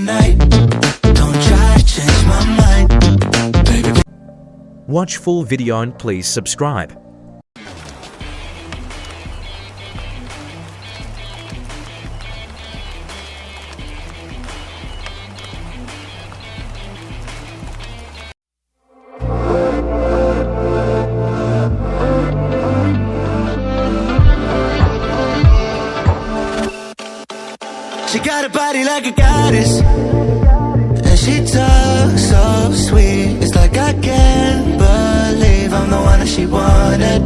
night. Don't try to change my mind, baby. Watch full video and please subscribe. She got a body like a goddess, and she talks so sweet. It's like I can't believe I'm the one that she wanted.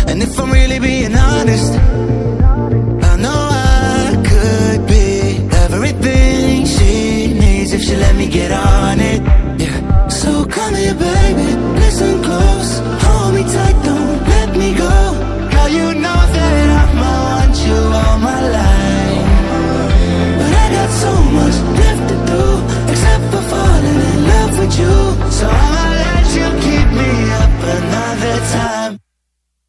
And if I'm really being honest, I know I could be everything she needs if she let me get on it. Yeah. So come here, baby, listen close, hold me tight, don't let me go. Girl, you know that I'ma want you all my life. So much left to do, except for falling in love with you. So I'ma let you keep me up another time,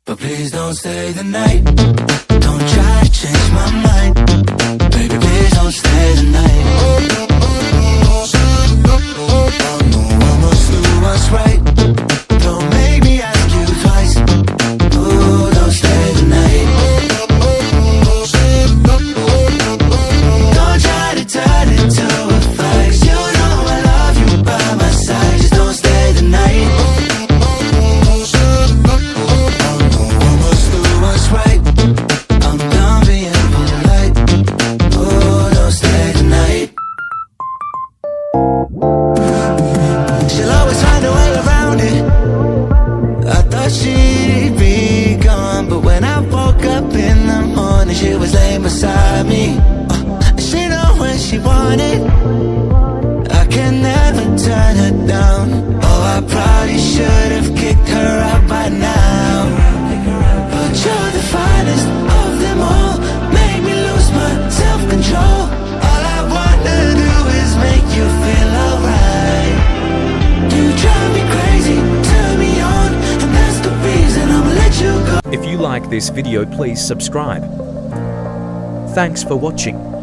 but please don't stay the night. Don't try to change my mind, baby, please don't stay the night. I must do what's right. Don't make me ask you twice. Ooh, don't stay the night. Turn into a fight. You know I love you by my side. Just don't stay the night. I must do what's right. I'm done being polite. Oh, don't stay the night. She'll always find a way around it. I thought she'd be gone, but when I woke up in the morning, she was laying beside me. She wanted, I can never turn her down. Oh, I probably should have kicked her out by now, but you're the finest of them all. Make me lose my self-control. All I wanna do is make you feel alright. You drive me crazy, turn me on, and that's the reason I'ma let you go. If you like this video, please subscribe. Thanks for watching.